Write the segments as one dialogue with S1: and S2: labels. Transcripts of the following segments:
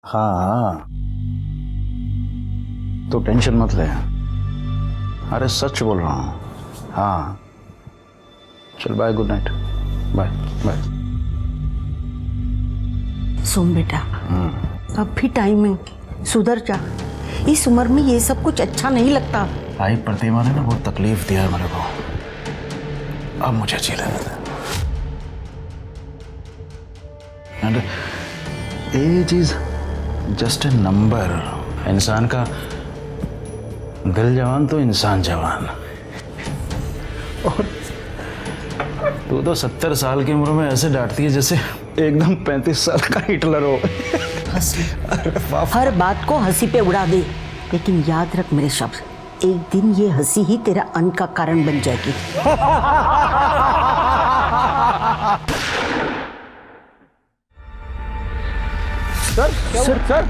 S1: हाँ, तो टेंशन मत ले। अरे सच बोल रहा हूँ। हाँ चल bye, good night, bye bye.
S2: सुन बेटा, अब भी टाइम है, सुधर जा। इस उम्र में ये सब कुछ अच्छा नहीं लगता।
S1: भाई प्रतिमा ने ना बहुत तकलीफ दिया है मेरे को, अब मुझे अच्छी लगता है। And age is just a number. इंसान का दिल जवान तो इंसान जवान। और तू तो 70 साल की उम्र में ऐसे डांटती है जैसे एकदम 35 साल का हिटलर हो।
S2: हर बात को हंसी पे उड़ा दे, लेकिन याद रख मेरे शब्द, एक दिन ये हंसी ही तेरा अंत का कारण बन जाएगी।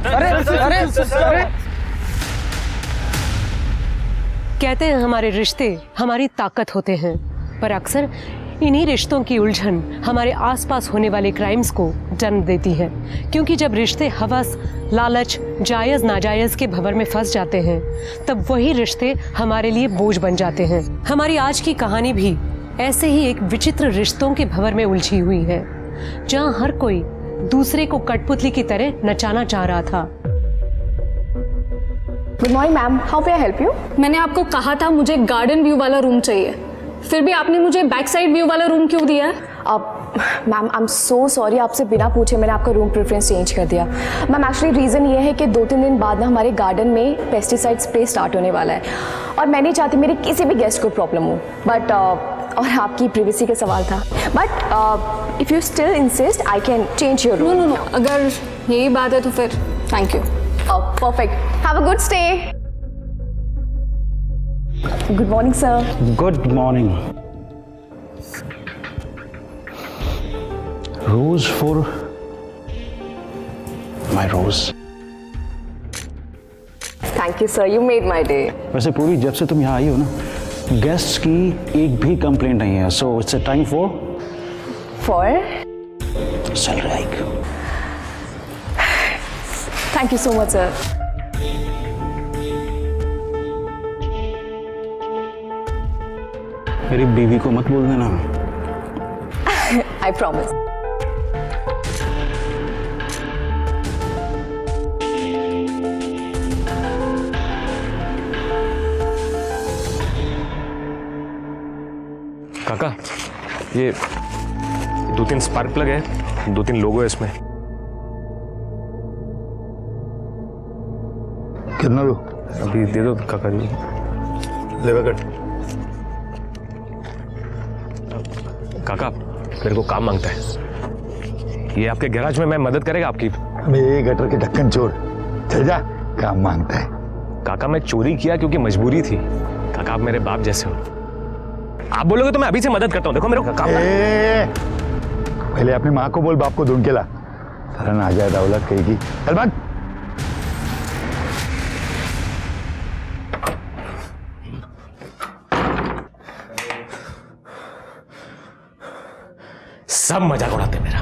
S3: अरे
S4: कहते हैं हमारे रिश्ते हमारी ताकत होते हैं, पर अक्सर इन्हीं रिश्तों की उलझन हमारे आसपास होने वाले क्राइम्स को जन्म देती है। क्योंकि जब रिश्ते हवस, लालच, जायज नाजायज के भंवर में फंस जाते हैं, तब वही रिश्ते हमारे लिए बोझ बन जाते हैं। हमारी आज की कहानी भी ऐसे ही एक विचित्र रिश्तों के भंवर में उलझी हुई है, जहां हर कोई दूसरे को कठपुतली की तरह नचाना चाह रहा था।
S5: Good morning ma'am, how may I help you?
S3: मैंने आपको कहा था मुझे गार्डन व्यू वाला रूम चाहिए, फिर भी आपने मुझे बैक साइड व्यू वाला रूम क्यों दिया है?
S5: Ma'am I am so sorry, आपसे बिना पूछे मैंने आपका रूम प्रेफरेंस चेंज कर दिया। मैम एक्चुअली रीज़न ये है कि 2-3 दिन बाद ना हमारे गार्डन में पेस्टिसाइड स्प्रे स्टार्ट होने वाला है, और मैं नहीं चाहती मेरे किसी भी गेस्ट को प्रॉब्लम हो। बट और आपकी प्रिवेसी का सवाल था, but if you still insist I can change your room.
S3: No, अगर यही बात है तो फिर thank you.
S5: Perfect, have a good stay. Good morning sir.
S1: Good morning. Rose for my rose.
S5: Thank you sir, you made my day.
S1: वैसे पूरी जब से तुम यहाँ आई हो ना, गेस्ट्स की एक भी कंप्लेंट नहीं है, so it's a time for salary hike.
S5: Thank you so much sir.
S1: मेरी बीवी को मत बोल देना।
S5: I promise.
S6: काका, ये 2-3 स्पार्क प्लग है, 2-3 लोगो है इसमें।
S7: कितना लो?
S6: अभी दे दो काका जी।
S7: लेवा कट।
S6: काका मेरे को काम मांगता है, ये आपके गैराज में मैं मदद करेगा आपकी?
S7: हमें ये गटर के ढक्कन छोड़, चल जा, काम मांगता है।
S6: काका मैं चोरी किया क्योंकि मजबूरी थी। काका आप मेरे बाप जैसे हो, आप बोलोगे तो मैं अभी से मदद करता हूँ। देखो मेरे को काम
S7: पहले अपनी माँ को बोल, बाप को ढूंढ के ला। सरन आ जाए दौलत कहेगी। चल भाग।
S6: सब मजाक उड़ाते मेरा।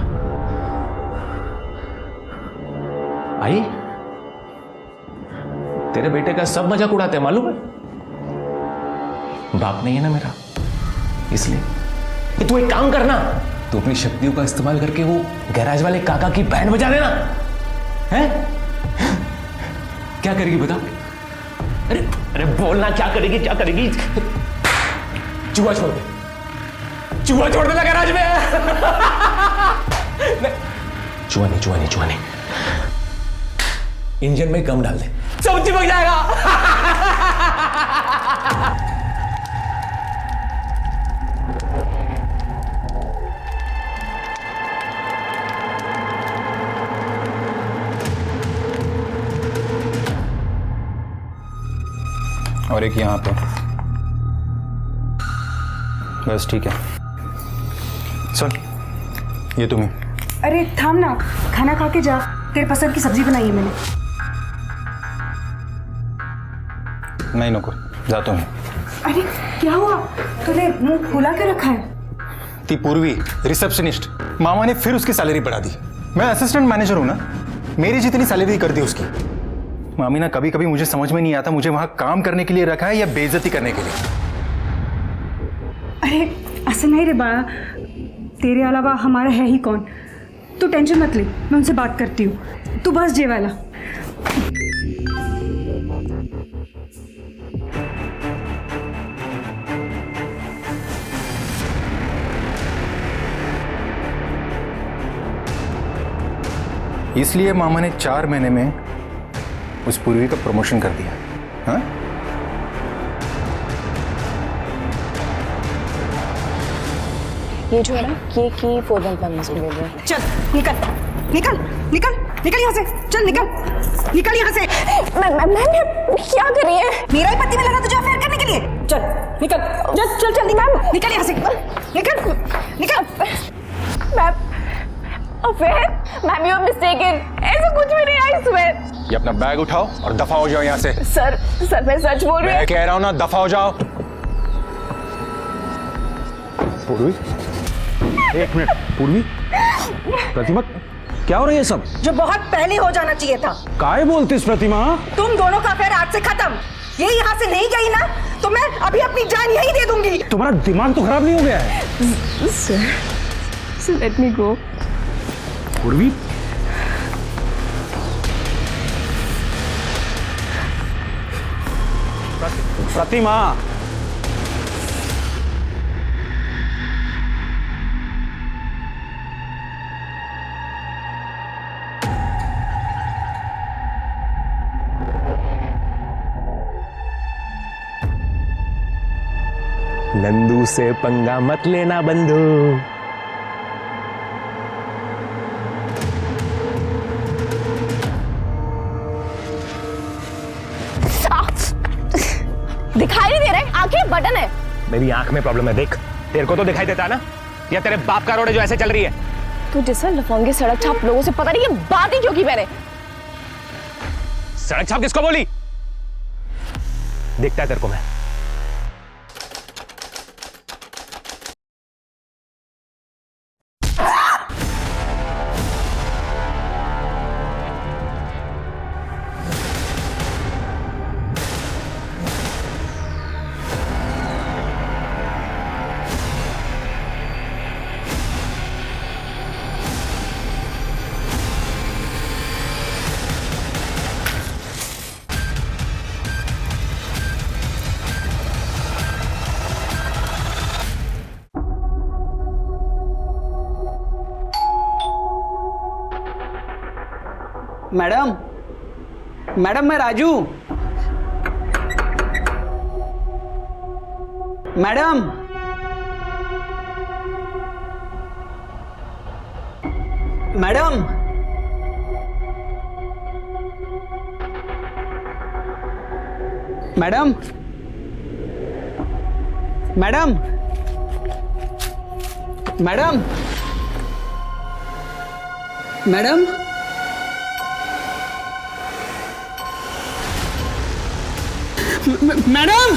S6: आई तेरे बेटे का सब मजाक उड़ाते हैं, मालूम है? बाप नहीं है ना मेरा, इसलिए कि तू एक काम करना, तू अपनी शक्तियों का इस्तेमाल करके वो गैराज वाले काका की बैंड बजा देना। हैं? क्या करेगी बता? अरे अरे बोलना, क्या करेगी, क्या करेगी? चूहा छोड़ दे, चूहा छोड़ देना गैराज में। चूहा नहीं, इंजन में गम डाल दे, सब चिपक जाएगा।
S8: और एक यहाँ पे, बस ठीक है। सुन, ये तुम्हें।
S9: अरे थाम ना, खाना खा के जा, तेरे पसंद की सब्जी बनाई है मैंने।
S8: नहीं नको, जाता हूँ।
S9: अरे क्या हुआ, तूने मुंह फुला के रखा है?
S8: ती पूर्वी रिसेप्शनिस्ट, मामा ने फिर उसकी सैलरी बढ़ा दी। मैं असिस्टेंट मैनेजर हूँ ना, मेरी जितनी सैलरी कर दी उसकी। मामी ना कभी कभी मुझे समझ में नहीं आता मुझे वहां काम करने के लिए रखा है या बेइज्जती करने के लिए।
S9: अरे ऐसे नहीं रे बा, तेरे अलावा हमारा है ही कौन। तू टेंशन मत ले, मैं उनसे बात करती हूँ, तू बस जे वाला।
S8: इसलिए मामा ने 4 महीने में उस पूर्वी का प्रमोशन कर दिया। हाँ?
S5: ये जो है ना, ये की 4 मंथ में मुझे मिल रहा है।
S9: चल निकल निकल निकल निकल यहाँ से, चल निकल निकल यहाँ से।
S5: मैम क्या कर रही है?
S9: मेरा ही पति मिला था तुझे अफेयर करने के लिए। चल निकल, चल चल चल निकल निकल यहाँ से, निकल निकल।
S5: Ma'am affair? Ma'am you are mistaken, ऐसा कुछ भी नहीं, आई स्वेयर।
S8: ये अपना बैग उठाओ और दफा हो जाओ यहाँ से।
S5: सर मैं सच बोल रही हूँ।
S8: मैं कह रहा हूँ ना, दफा हो जाओ।
S1: पूर्वी, एक मिनट। पूर्वी, प्रतिमा, क्या हो रहा है ये सब?
S2: जो बहुत पहले हो जाना चाहिए था।
S1: काहे बोलतीस प्रतिमा?
S2: तुम दोनों का अफेयर आज से खत्म। ये यहाँ से नहीं गई ना तो मैं अभी अपनी जान यही दे दूंगी।
S1: तुम्हारा दिमाग तो खराब नहीं हो गया है?
S5: सर लेट मी गो।
S1: पूर्वी, प्रतिमा,
S6: नंदू से पंगा मत लेना बंधु।
S5: दिखाई नहीं दे रहा है, आंखें बटन है।
S6: मेरी आंख में प्रॉब्लम है, देख। तेरे को तो दिखाई देता है ना, या तेरे बाप का रोड है जो ऐसे चल रही है?
S5: तू जैसा लफंगे सड़क छाप लोगों से पता नहीं ये बात ही क्यों की मैंने।
S6: सड़क छाप किसको बोली? दिखता है तेरे को मैं।
S10: मैडम, मैडम मैं Raju. Madam, madam, madam, madam, madam, madam, madam,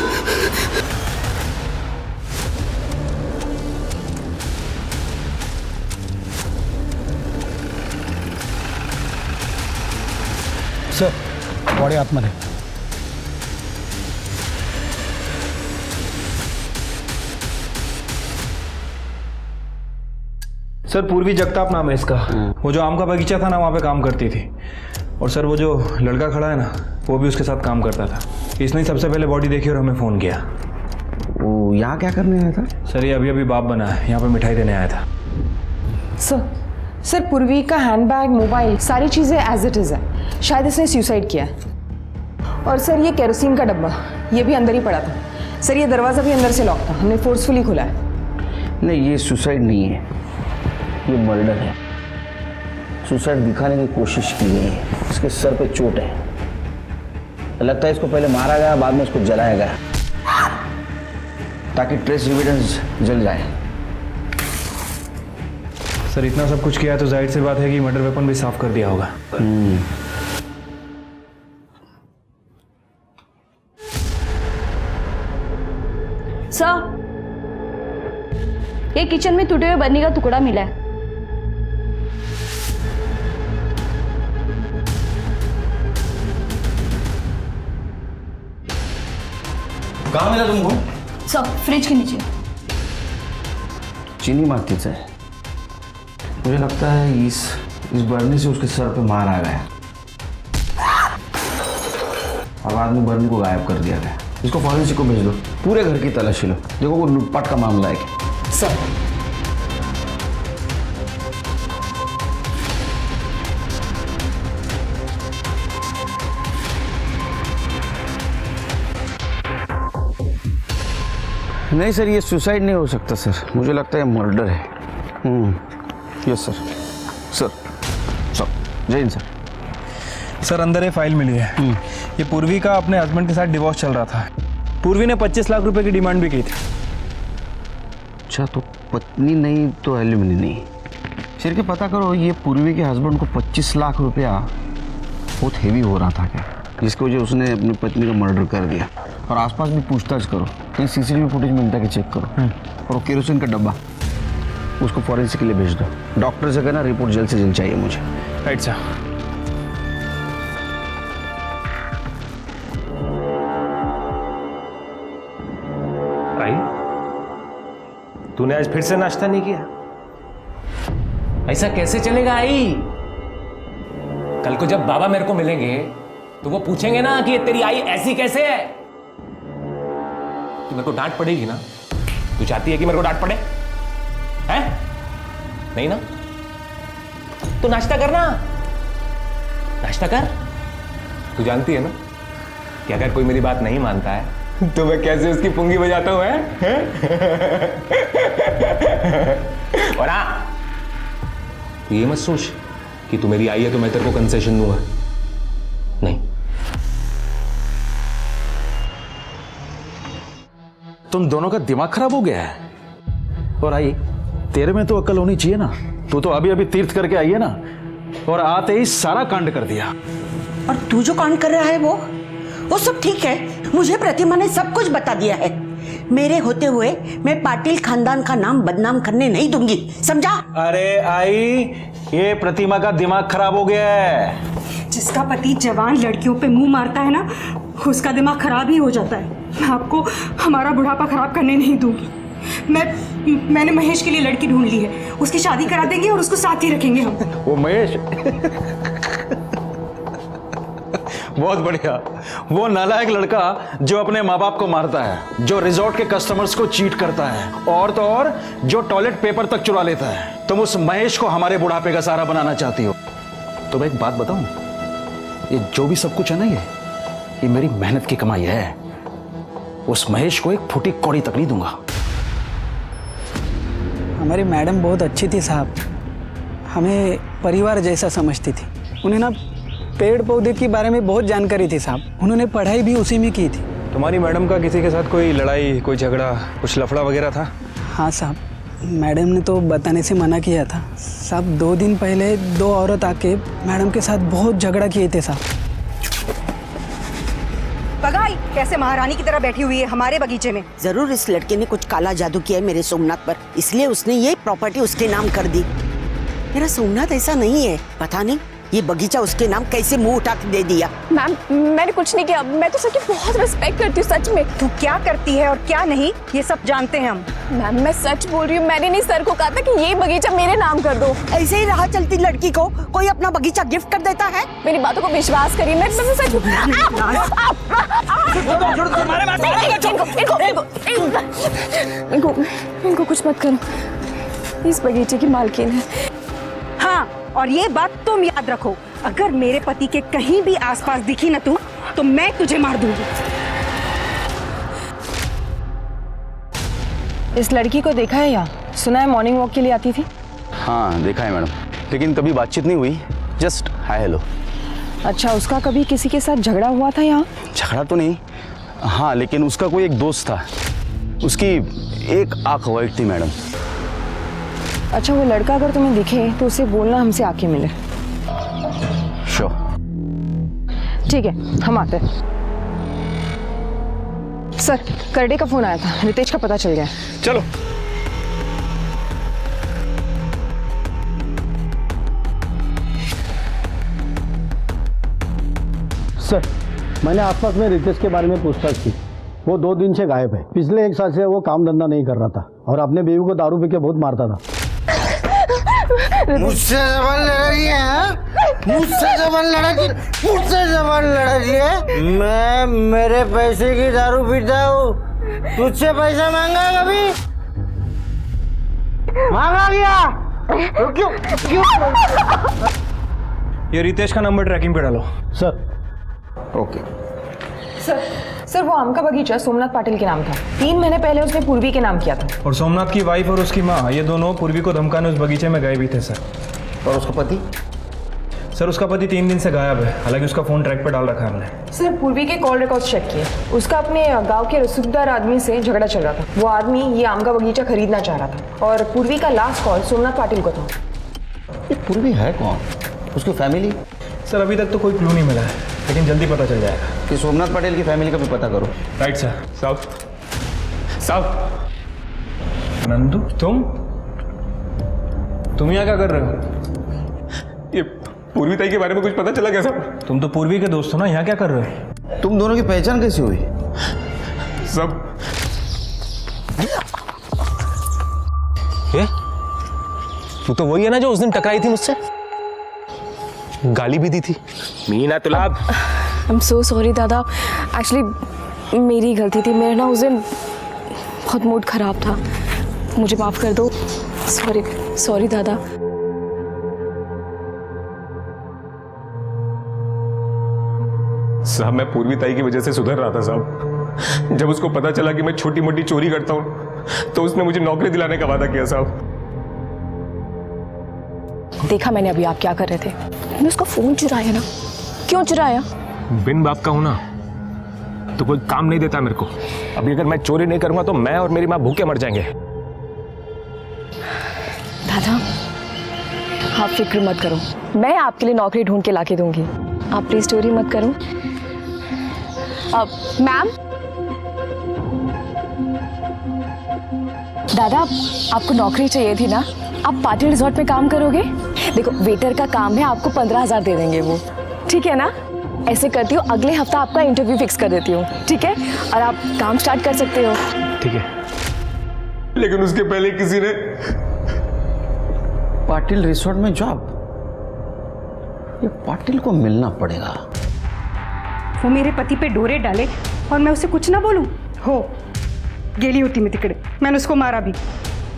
S7: sir body आतमध्ये।
S8: सर पूर्वी जगताप नाम है इसका। वो जो आम का बगीचा था ना, वहाँ पे काम करती थी। और सर वो जो लड़का खड़ा है ना, वो भी उसके साथ काम करता था। इसने सबसे पहले बॉडी देखी और हमें फ़ोन किया।
S10: वो यहाँ क्या करने आया था?
S8: सर ये अभी बाप बना है, यहाँ पे मिठाई देने आया था।
S11: सर पूर्वी का हैंडबैग, मोबाइल, सारी चीज़ें एज इट इज़ है। शायद इसने सुसाइड किया है। और सर ये केरोसिन का डब्बा, ये भी अंदर ही पड़ा था। सर ये दरवाज़ा भी अंदर से लॉक था, हमने फोर्सफुली खोला है।
S10: नहीं, ये सुसाइड नहीं है, ये मर्डर है। सुसाइड दिखाने की कोशिश की गई है। इसके सर पे चोट है। लगता है इसको पहले मारा गया, बाद में इसको जलाया गया ताकि ट्रेस एविडेंस जल जाए।
S8: सर इतना सब कुछ किया तो जाहिर सी बात है कि मर्डर वेपन भी साफ कर दिया होगा।
S5: सर ये किचन में टूटे हुए बर्नी का टुकड़ा मिला है।
S10: कहाँ मिला तुमको?
S3: सर फ्रिज के नीचे।
S10: चीनी मार्केट है। मुझे लगता है इस बर्नी से उसके सर पे मार आ गया और बाद में बर्नी को गायब कर दिया गया। इसको फॉरेंसिक को भेज दो, पूरे घर की तलाशी लो, देखो वो लूटपाट का मामला है क्या।
S11: सर
S10: नहीं सर, ये सुसाइड नहीं हो सकता सर, मुझे लगता है मर्डर है। Yes sir. सर जय हिंद सर।
S8: सर अंदर ये फाइल मिली है। ये पूर्वी का अपने हस्बैंड के साथ डिवोर्स चल रहा था। पूर्वी ने 25 लाख रुपए की डिमांड भी की थी।
S10: अच्छा, तो पत्नी नहीं तो एलिमनी नहीं। सिर के पता करो, ये पूर्वी के हस्बैंड को 25 लाख रुपया बहुत हेवी हो रहा था क्या, जिसकी वजह उसने अपनी पत्नी का मर्डर कर दिया। और आसपास भी पूछताछ करो, कहीं सीसीटीवी फुटेज मिलता है कि चेक करो। और वो केरोसिन का डब्बा उसको फॉरेंसिक के लिए भेज दो। डॉक्टर से कहना रिपोर्ट जल्द से जल्द चाहिए मुझे।
S8: Right sir.
S6: आई, तूने आज फिर से नाश्ता नहीं किया? ऐसा कैसे चलेगा आई? कल को जब बाबा मेरे को मिलेंगे तो वो पूछेंगे ना कि ये तेरी आई ऐसी कैसे है। तो मेरे को डांट पड़ेगी ना। तू चाहती है कि मेरे को डांट पड़े? हैं? नहीं ना? तो नाश्ता करना, नाश्ता कर। तू जानती है ना कि अगर कोई मेरी बात नहीं मानता है तो मैं कैसे उसकी पुंगी बजाता हूं, हैं? और हाँ, तू ये मत सोच कि तू मेरी आई है तो मैं तेरे को कंसेशन दूंगा। नहीं।
S1: तुम दोनों का दिमाग खराब हो गया है। और आई, तेरे में तो अक्ल होनी चाहिए ना। तू तो अभी अभी तीर्थ करके आई है ना, और आते ही सारा कांड कर दिया।
S2: और तू जो कांड कर रहा है वो सब ठीक है। मुझे प्रतिमा ने सब कुछ बता दिया है। मेरे होते हुए मैं पाटिल खानदान का नाम बदनाम करने नहीं दूंगी, समझा?
S1: अरे आई, ये प्रतिमा का दिमाग खराब हो गया है।
S9: जिसका पति जवान लड़कियों पे मुंह मारता है ना, उसका दिमाग खराब ही हो जाता है। मैं आपको हमारा बुढ़ापा खराब करने नहीं दूंगी। मैंने महेश के लिए लड़की ढूंढ ली है, उसकी शादी करा देंगे और उसको साथ ही रखेंगे हम।
S1: वो महेश बहुत बढ़िया। वो नालायक लड़का जो अपने माँ बाप को मारता है, जो रिजॉर्ट के कस्टमर्स को चीट करता है, और तो और जो टॉयलेट पेपर तक चुरा लेता है। तुम उस महेश को हमारे बुढ़ापे का सहारा बनाना चाहती हो। तो मैं एक बात बताऊं, ये जो भी सब कुछ है ना, ये मेरी मेहनत की कमाई है। उस महेश को एक फुटी कौड़ी तक नहीं दूंगा।
S12: हमारी मैडम बहुत अच्छी थी साहब, हमें परिवार जैसा समझती थी। उन्हें ना पेड़ पौधे के बारे में बहुत जानकारी थी साहब, उन्होंने पढ़ाई भी उसी में की थी।
S8: तुम्हारी मैडम का किसी के साथ कोई लड़ाई, कोई झगड़ा, कुछ लफड़ा वगैरह था?
S12: हाँ साहब, मैडम ने तो बताने से मना किया था साहब। 2 दिन पहले 2 औरत आके मैडम के साथ बहुत झगड़ा किए थे साहब।
S2: बगाई कैसे महारानी की तरह बैठी हुई है हमारे बगीचे में। जरूर इस लड़के ने कुछ काला जादू किया है मेरे सोमनाथ पर, इसलिए उसने ये प्रॉपर्टी उसके नाम कर दी। मेरा सोमनाथ ऐसा नहीं है, पता नहीं ये बगीचा उसके नाम कैसे मुंह उठा के दे दिया।
S5: मैम मैंने कुछ नहीं किया, मैं तो सर की बहुत रिस्पेक्ट करती हूँ, सच में।
S2: तू क्या करती है और क्या नहीं ये सब जानते हैं हम।
S5: मैम मैं सच बोल रही हूँ, मैंने नहीं सर को कहा था कि ये बगीचा मेरे नाम कर दो।
S2: ऐसे ही राह चलती लड़की को कोई अपना बगीचा गिफ्ट कर देता है।
S5: मेरी बातों को विश्वास करिए, मैं सच इनको कुछ मत करो, इस बगीचे की मालकिन है।
S2: हाँ, और ये बात तुम याद रखो, अगर मेरे पति के कहीं भी आसपास दिखी ना तू, तो मैं तुझे मार दूंगी।
S11: इस लड़की को देखा है यहाँ? सुना है मॉर्निंग वॉक के लिए आती थी।
S10: हाँ देखा है मैडम, लेकिन कभी बातचीत नहीं हुई, जस्ट हाय हेलो।
S11: अच्छा, उसका कभी किसी के साथ झगड़ा हुआ था यहाँ?
S10: झगड़ा तो नहीं, हाँ लेकिन उसका कोई एक दोस्त था, उसकी एक आंख वाइट थी मैडम।
S11: अच्छा, वो लड़का अगर तुम्हें दिखे तो उसे बोलना हमसे आके मिले।
S10: श्योर।
S11: ठीक है, हम आते हैं। सर, करडे का फोन आया था, रितेश का पता चल गया।
S8: चलो।
S10: सर, मैंने आसपास में रितेश के बारे में पूछताछ की,
S13: वो 2 दिन से गायब है। पिछले 1 साल से वो काम धंधा नहीं कर रहा था और अपने बीवी को दारू पी के बहुत मारता था।
S10: मुझसे जबान लड़ा रही है? मुझसे जबान लड़ा रही है? मैं मेरे पैसे की दारू पीता हूँ, तुझसे पैसा मांगा कभी? मांगा क्या? क्यों?
S8: ये रितेश का नंबर ट्रैकिंग पे डालो।
S13: सर।
S10: ओके।
S11: सर वो आम का बगीचा सोमनाथ पाटिल के नाम था। 3 महीने पहले उसने पूर्वी के नाम किया था।
S8: और सोमनाथ की वाइफ और उसकी माँ, ये दोनों पूर्वी को धमकाने उस बगीचे में गए भी थे सर।
S10: और उसका पति?
S8: सर उसका पति 3 दिन से गायब है, हालांकि उसका फोन ट्रैक पे डाल रखा है हमने।
S11: सर पूर्वी के कॉल रिकॉर्ड्स चेक किए, उसका अपने गांव के रसूखदार आदमी से झगड़ा चल रहा था। वो आदमी ये आम का बगीचा खरीदना चाह रहा था और पूर्वी का लास्ट कॉल सोमनाथ पाटिल को था।
S10: ये पूर्वी है कौन? उसकी फैमिली?
S8: सर अभी तक तो कोई क्लू नहीं मिला है, लेकिन जल्दी पता चल जाएगा।
S10: कि सोमनाथ पटेल की फैमिली का भी पता करो।
S8: Right sir. साहब नंदू, तुम यहाँ क्या कर रहे हो?
S6: ये पूर्वी ताई के बारे में कुछ पता चला क्या साहब?
S8: तुम तो पूर्वी के दोस्त हो ना, यहाँ क्या कर रहे हो?
S10: तुम दोनों की पहचान कैसी हुई?
S6: सब ये तू तो वही है ना जो उस दिन टकराई थी मुझसे, गाली भी दी थी। मीना तुलाब।
S5: आई एम सो सॉरी दादा, एक्चुअली मेरी गलती थी। मेरा ना उस दिन बहुत मूड खराब था, मुझे माफ़ कर दो। सॉरी दादा।
S6: साहब मैं पूर्वी ताई की वजह से सुधर रहा था साहब। जब उसको पता चला कि मैं छोटी मोटी चोरी करता हूँ तो उसने मुझे नौकरी दिलाने का वादा किया साहब।
S5: देखा मैंने अभी आप क्या कर रहे थे। मैंने उसका फोन चुराया ना। क्यों चुराया?
S6: बिन बाप का हूं ना तो कोई काम नहीं देता मेरे को। अभी अगर मैं चोरी नहीं करूंगा तो मैं और मेरी माँ भूखे मर जाएंगे।
S5: दादा आप फिक्र मत करो, मैं आपके लिए नौकरी ढूंढ के लाके दूंगी। आप प्लीज चोरी मत करो। मैम, दादा आपको नौकरी चाहिए थी ना, आप पाटिल रिजॉर्ट में काम करोगे? देखो वेटर का काम है, आपको 15,000 दे देंगे वो, ठीक है ना? ऐसे करती हूँ, अगले हफ्ता आपका इंटरव्यू फिक्स कर देती हूँ, ठीक है? और आप काम स्टार्ट कर सकते हो।
S6: ठीक है, लेकिन उसके पहले किसी ने
S10: पाटिल रिसोर्ट में जॉब। ये पाटिल को मिलना पड़ेगा।
S9: वो मेरे पति पे डोरे डाले और मैं उसे कुछ ना बोलूं? हो गेली होती मैं तिकड़े, मैंने उसको मारा भी।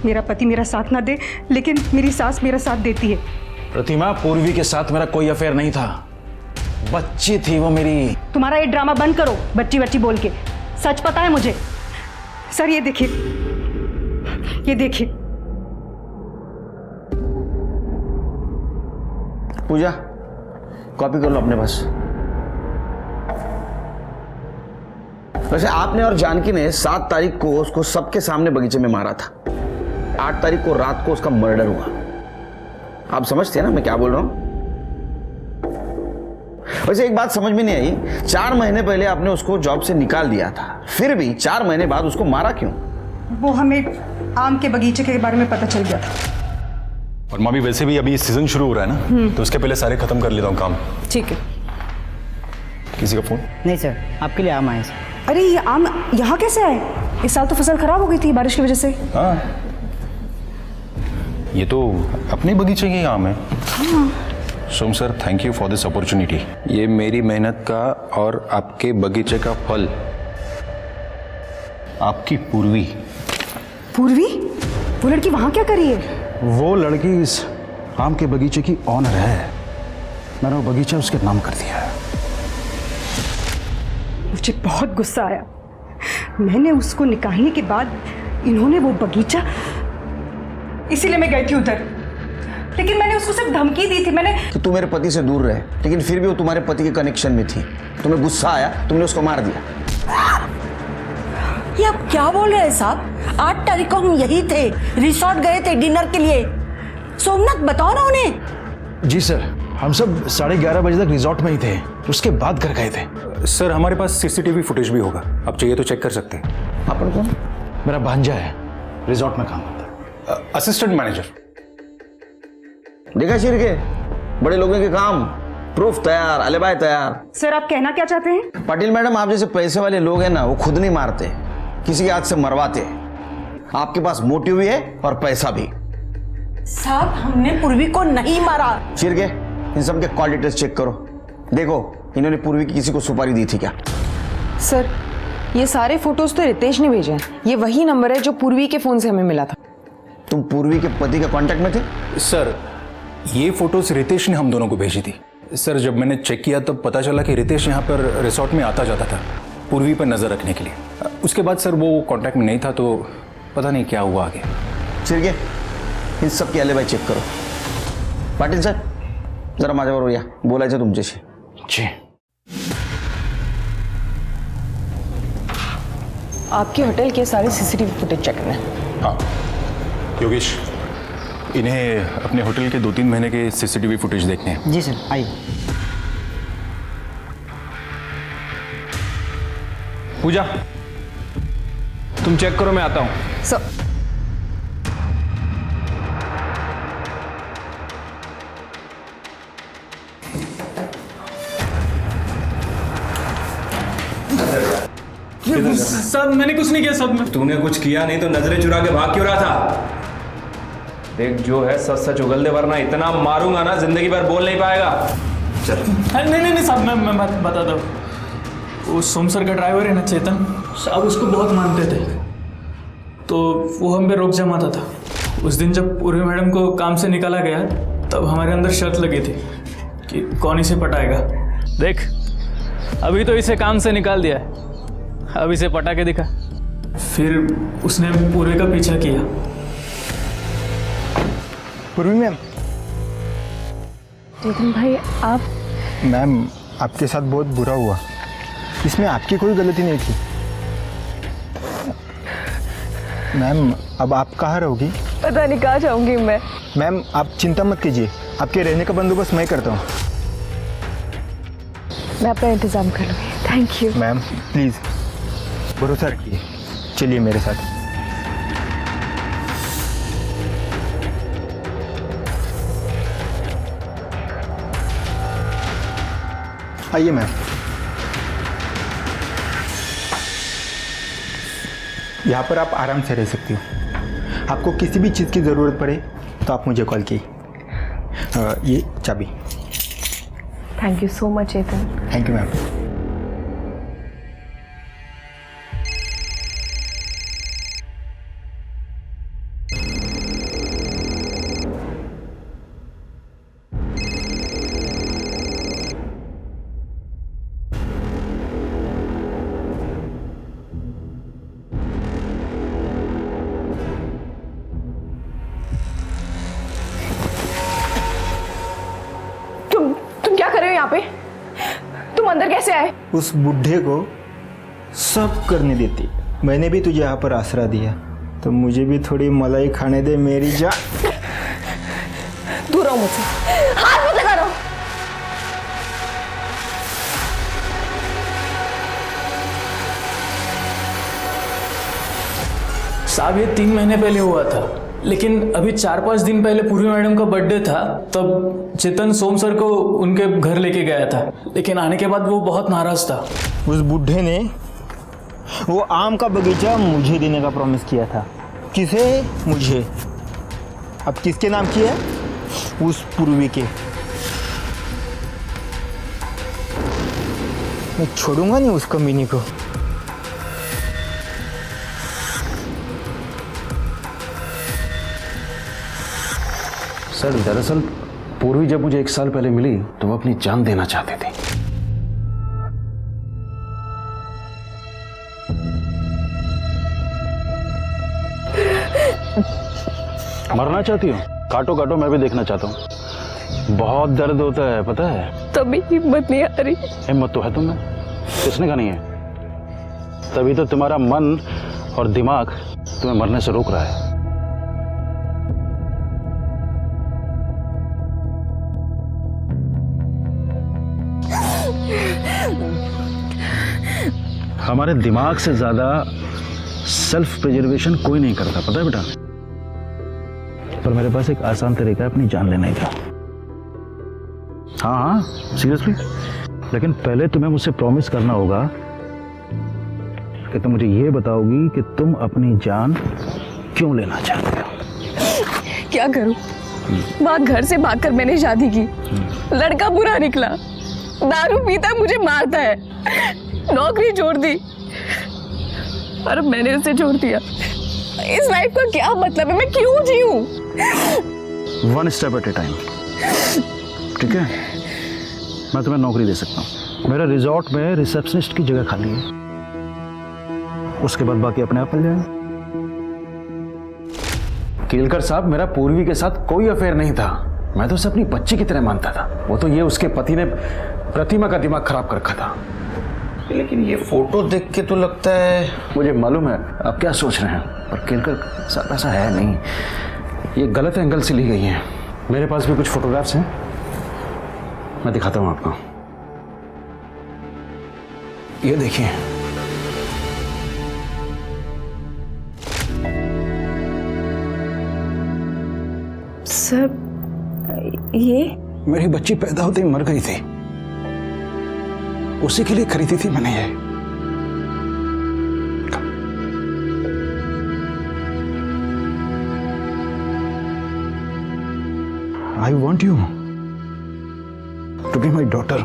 S9: मेरा पति मेरा साथ ना दे, लेकिन मेरी सास मेरा साथ देती है।
S1: प्रतिमा, पूर्वी के साथ मेरा कोई अफेयर नहीं था, बच्ची थी वो मेरी।
S9: तुम्हारा ये ड्रामा बंद करो, बच्ची बच्ची बोल के। सच पता है मुझे। सर ये देखिए, ये देखिए।
S10: पूजा कॉपी कर लो अपने पास। वैसे आपने और जानकी ने 7 तारीख को उसको सबके सामने बगीचे में मारा था। 8 तारीख को रात को उसका मर्डर हुआ। आप समझते हैं ना मैं क्या बोल रहा हूं? वैसे एक बात समझ में नहीं आई, 4 महीने पहले आपने उसको जॉब से निकाल दिया था, फिर भी 4 महीने बाद उसको मारा क्यों?
S9: वो हमें आम के बगीचे के बारे में पता चल गया था।
S14: और मामी वैसे भी अभी सीजन शुरू हो रहा है ना, तो उसके पहले सारे खत्म कर लेता हूँ काम।
S11: ठीक है।
S14: किसी का फोन?
S12: नहीं सर, आपके लिए आम आए सर।
S9: अरे ये आम यहाँ कैसे आए? इस साल तो फसल खराब हो गई थी बारिश की वजह से।
S14: हाँ, ये तो अपने बगीचे के आम है। Som sir, thank you for this opportunity. ये मेरी मेहनत का और आपके बगीचे का फल। आपकी पूर्वी।
S9: पूर्वी? वो लड़की वहाँ क्या कर रही है?
S1: वो लड़की इस आम के बगीचे की ऑनर है। मैंने वो बगीचा उसके नाम कर दिया है।
S9: मुझे बहुत गुस्सा आया। मैंने उसको निकालने के बाद इन्होंने वो बगीचा, इसीलिए मैं गई थी उधर। लेकिन मैंने उसको सिर्फ धमकी दी थी। मैंने
S10: कि तू मेरे पति से दूर रहे, लेकिन फिर भी वो तुम्हारे पति के कनेक्शन में थी। तुम्हें गुस्सा आया, तुमने उसको मार दिया।
S2: ये आप क्या बोल रहे हैं साहब? 8 तारीख को हम यही थे, रिसोर्ट गए थे डिनर के लिए। सोमनाथ बताओ ना उन्हें।
S1: जी सर, हम सब 11:30 बजे तक रिजॉर्ट में ही थे, उसके बाद घर गए थे।
S14: सर हमारे पास सीसीटीवी फुटेज भी होगा, आप चाहिए तो चेक कर सकते हैं।
S10: अपन कौन?
S1: मेरा भांजा है, रिजॉर्ट में काम करता है।
S14: Assistant manager.
S10: देखा चिर के बड़े लोगों के काम। प्रूफ तैयार, अलीबाई तैयार।
S9: सर आप कहना क्या चाहते हैं?
S10: पाटिल मैडम, आप जैसे पैसे वाले लोग हैं ना, वो खुद नहीं मारते, किसी के हाथ से मरवाते। आपके पास मोटिव भी है और पैसा भी।
S2: साहब हमने पूर्वी को नहीं मारा।
S10: चिर के इन सब के क्वालिटी टेस्ट चेक करो, देखो इन्होंने पूर्वी की किसी को सुपारी दी थी क्या?
S11: सर ये सारे फोटोज तो रितेश ने भेजे हैं। ये वही नंबर है जो पूर्वी के फोन से हमें मिला था।
S10: तुम पूर्वी के पति के कांटेक्ट में थे?
S14: सर ये फोटोज रितेश ने हम दोनों को भेजी थी। सर जब मैंने चेक किया तब पता चला कि रितेश यहाँ पर रिसोर्ट में आता जाता था पूर्वी पर नजर रखने के लिए। उसके बाद सर वो कांटेक्ट में नहीं था, तो पता नहीं क्या हुआ आगे।
S10: चिरके इन सब की अलीबाई चेक करो। पाटिल सर जरा माझ्याबरोबर या, बोलायचं तुमच्याशी।
S14: जी।
S11: आपके होटल के सारे सीसीटीवी फुटेज चेक करना है।
S14: हाँ योगेश, इन्हें अपने होटल के 2-3 महीने के सीसीटीवी फुटेज देखने हैं।
S12: जी सर आइए।
S8: पूजा तुम चेक करो, मैं आता हूं।
S11: सर
S8: सब मैंने कुछ नहीं किया। सब में तूने कुछ किया नहीं तो नजरें चुरा के भाग क्यों रहा था? देख जो है सच सच उगल दे, वरना इतना मारूंगा ना जिंदगी भर बोल नहीं पाएगा। चल।
S15: नहीं साहब, मैं बता दूँ। वो सोमसर का ड्राइवर है ना चेतन साहब, उसको बहुत मानते थे, तो वो हम पे रोक जमाता था। उस दिन जब पूर्वी मैडम को काम से निकाला गया तब हमारे अंदर शर्त लगी थी कि कौन इसे पटाएगा। देख अभी तो इसे काम से निकाल दिया है, अब इसे पटा के दिखा। फिर उसने पूर्वी का पीछा किया।
S7: पूर्वी मैम।
S5: चेतन भाई आप?
S7: मैम आपके साथ बहुत बुरा हुआ, इसमें आपकी कोई गलती नहीं थी। मैम अब आप कहाँ रहोगी?
S5: पता नहीं कहाँ जाऊंगी मैं।
S7: मैम आप चिंता मत कीजिए, आपके रहने का बंदोबस्त मैं करता हूँ।
S5: मैं अपना इंतजाम कर लूँगी। Thank you.
S7: मैम प्लीज़ भरोसा रखिए, चलिए मेरे साथ। आइए मैम। यहाँ पर आप आराम से रह सकती हो। आपको किसी भी चीज़ की ज़रूरत पड़े तो आप मुझे कॉल कीजिए। ये चाबी।
S5: Thank you so much Chetan.
S7: Thank you ma'am.
S5: तुम क्या कर रहे हो यहाँ पे? तुम अंदर कैसे आए?
S7: उस बुढ़े को सब करने देती, मैंने भी तुझे यहाँ पर आसरा दिया, तो मुझे भी थोड़ी मलाई खाने दे मेरी जान।
S5: दूर रहो मुझसे, हाथ मत लगा रहो।
S15: साहब ये 3 महीने पहले हुआ था, लेकिन अभी 4-5 दिन पहले पूर्वी मैडम का बर्थडे था, तब चेतन सोम सर को उनके घर लेके गया था, लेकिन आने के बाद वो बहुत नाराज था।
S7: उस बुढ़े ने वो आम का बगीचा मुझे देने का प्रॉमिस किया था। किसे? मुझे। अब किसके नाम किया? उस पूर्वी के। मैं छोड़ूंगा नहीं उस कमीनी को।
S1: सर दरअसल पूर्वी जब मुझे 1 साल पहले मिली तो वो अपनी जान देना चाहती थी। मरना चाहती हो? काटो काटो, मैं भी देखना चाहता हूँ। बहुत दर्द होता है पता है।
S5: तभी हिम्मत नहीं आ रही।
S1: हिम्मत तो है तुम्हें, किसने कहा नहीं है? तभी तो तुम्हारा मन और दिमाग तुम्हें मरने से रोक रहा है। हमारे दिमाग से ज्यादा सेल्फ प्रिजर्वेशन कोई नहीं करता, पता है बेटा। पर मेरे पास एक आसान तरीका है अपनी जान लेने का। हाँ हाँ सीरियसली, लेकिन पहले तुम्हें मुझसे प्रॉमिस करना होगा कि तुम मुझे ये बताओगी कि तुम अपनी जान क्यों लेना चाहते हो।
S11: क्या करूं? वहाँ घर से भागकर मैंने शादी की, लड़का बुरा निकला, दारू पीता मुझे मारता है, नौकरी छोड़ दी और मैंने उसे छोड़ दिया। इस लाइफ का क्या मतलब है? मैं क्यों जीऊं?
S1: One step at A time, ठीक है? मैं तुम्हें नौकरी दे सकता हूँ। मेरे रिजॉर्ट में रिसेप्शनिस्ट की जगह खाली है, उसके बाद बाकी अपने आप मिल जाएगा। केलकर साहब, मेरा पूर्वी के साथ कोई अफेयर नहीं था। मैं तो उसे अपनी बच्ची की तरह मानता था। वो तो ये उसके पति ने प्रतिमा का दिमाग खराब कर रखा था।
S10: लेकिन ये फोटो देख के तो लगता है।
S1: मुझे मालूम है आप क्या सोच रहे हैं, पर केलकर साहब ऐसा है नहीं, ये गलत एंगल से ली गई है। मेरे पास भी कुछ फोटोग्राफ्स हैं, मैं दिखाता हूं आपको। ये देखिए,
S11: सर ये
S1: मेरी बच्ची पैदा होते ही मर गई थी, उसी के लिए खरीदी थी मैंने ये। I want you to be my daughter.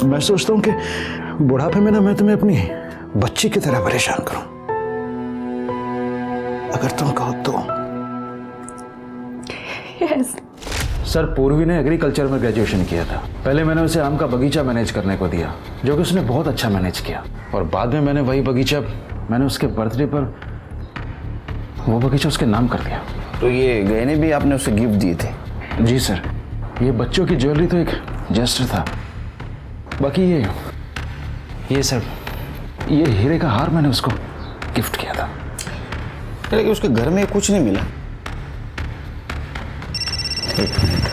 S1: मैं सोचता हूं कि बुढ़ापे में ना मैं तुम्हें अपनी बच्ची की तरह परेशान करूं। अगर तुम कहो तो।
S11: yes.
S1: सर, पूर्वी ने एग्रीकल्चर में ग्रेजुएशन किया था। पहले मैंने उसे आम का बगीचा मैनेज करने को दिया, जो कि उसने बहुत अच्छा मैनेज किया, और बाद में मैंने वही बगीचा, मैंने उसके बर्थडे पर वो बगीचा उसके नाम कर दिया।
S10: तो ये गहने भी आपने उसे गिफ्ट दिए थे?
S1: जी सर, ये बच्चों की ज्वेलरी तो एक जेस्टर था। बाकी ये सर, ये हीरे का हार मैंने उसको गिफ्ट किया था।
S10: लेकिन उसके घर में कुछ नहीं मिला। एक मिनट,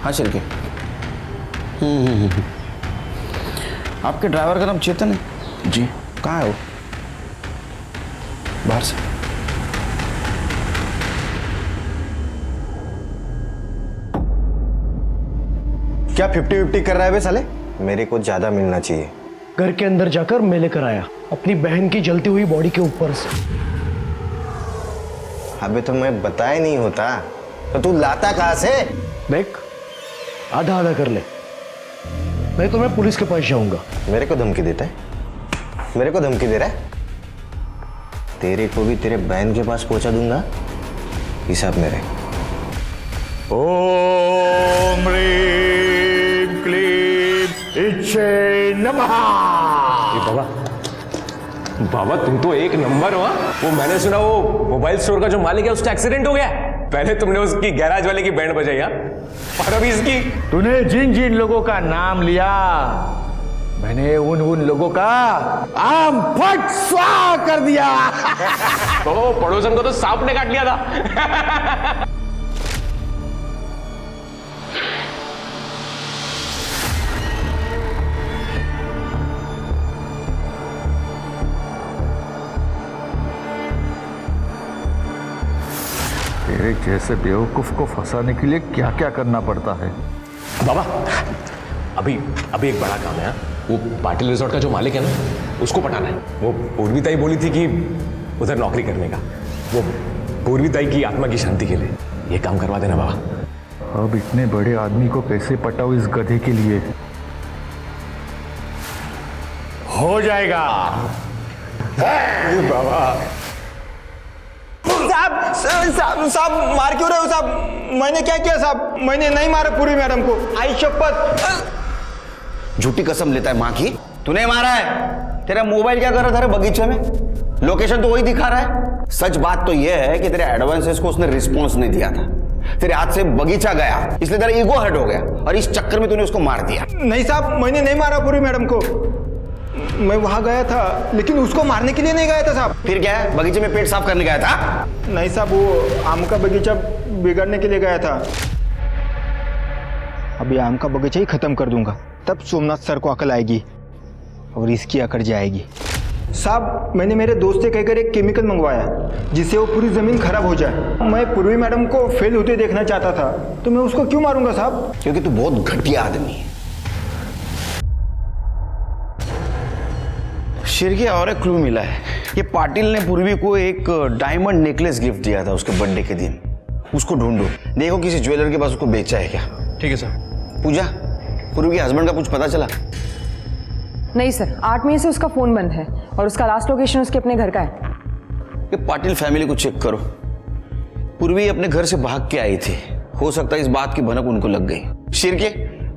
S10: हाँ चल के। आपके ड्राइवर का नाम चेतन है?
S1: जी।
S10: कहाँ है वो?
S1: बाहर से।
S16: क्या 50-50 कर रहा है बे साले? मेरे को ज्यादा मिलना चाहिए।
S17: घर के अंदर जाकर मैं लेकर आया अपनी बहन की जलती हुई बॉडी के ऊपर से।
S16: अबे तो मैं बताया नहीं होता तो तू लाता कहां से?
S17: देख, आधा आधा कर ले, मैं तुम्हें पुलिस के पास जाऊंगा।
S16: मेरे को धमकी देता है? मेरे को धमकी दे रहा है? तेरे को भी तेरे बहन के पास पहुंचा दूंगा, हिसाब मेरे।
S18: ओम ह्रीं क्लीं इच्छे नमः।
S6: बाबा तुम तो एक नंबर हो। वो मैंने सुना वो मोबाइल स्टोर का जो मालिक है उसका एक्सीडेंट हो गया। पहले तुमने उसकी गैराज वाले की बैंड बजाई, और अभी इसकी।
S18: तूने जिन जिन लोगों का नाम लिया, मैंने उन लोगों का आम फट स्वाहा कर दिया।
S6: तो पड़ोसन को तो सांप ने काट लिया था।
S18: तेरे जैसे बेवकूफ को फंसाने के लिए क्या क्या करना पड़ता है।
S6: बाबा अभी एक बड़ा काम है। वो पाटिल रिजॉर्ट का जो मालिक है ना, उसको पटाना है। वो पूर्वीताई बोली थी कि उधर नौकरी करने का, वो पूर्वीताई की आत्मा की शांति के लिए। ये काम करवा देना बाबा।
S18: अब इतने बड़े आदमी को कैसे पटाओ इस गधे के लिए? हो जाएगा
S16: बाबा। साहब मार क्यों रहे हो साहब? मैंने क्या किया साहब? मैंने नहीं मारा पूरी मैडम को, आई शपथ।
S10: झूठी कसम लेता है माँ की। तूने मारा है? तेरा मोबाइल क्या कर रहा था रे बगीचे में? लोकेशन तो वही दिखा रहा है। सच बात तो यह है कि तेरे एडवांसेस को उसने रिस्पॉन्स नहीं दिया था। तेरे हाथ से बगीचा गया, इसलिए तेरा ईगो हर्ट हो गया, और इस चक्कर में तूने उसको मार दिया।
S16: नहीं साहब, मैंने नहीं मारा पूरी मैडम को। मैं वहां गया था, लेकिन उसको मारने के लिए नहीं गया था साहब।
S10: फिर क्या है? बगीचे में पेट साफ करने गया था?
S16: नहीं साहब, वो आम का बगीचा बिगाड़ने के लिए गया था। अभी आम का बगीचा ही खत्म कर दूंगा, तब सोमनाथ सर को अकल आएगी और इसकी अकड़ जाएगी।
S7: साहब मैंने मेरे दोस्त से कहकर एक केमिकल मंगवाया जिससे वो पूरी ज़मीन खराब हो जाए। मैं पूर्वी मैडम को फेल होते देखना चाहता था, तो मैं उसको क्यों मारूंगा साहब?
S10: क्योंकि तू बहुत घटिया आदमी है। शिरके और एक क्लू मिला है। ये पाटिल ने पूर्वी को एक डायमंड नेकलेस गिफ्ट दिया था उसके बर्थडे के दिन। उसको ढूंढो, देखो किसी ज्वेलर के पास उसको बेचा है क्या।
S6: ठीक है सर।
S10: पूजा, पूर्वी के हस्बैंड का कुछ पता चला?
S11: नहीं सर, 8 मई से उसका फोन बंद है और उसका लास्ट लोकेशन उसके अपने घर का है।
S10: ये पाटिल फैमिली को चेक करो। पूर्वी अपने घर से भाग के आई थी, हो सकता है इस बात की भनक उनको लग गई। शिरके,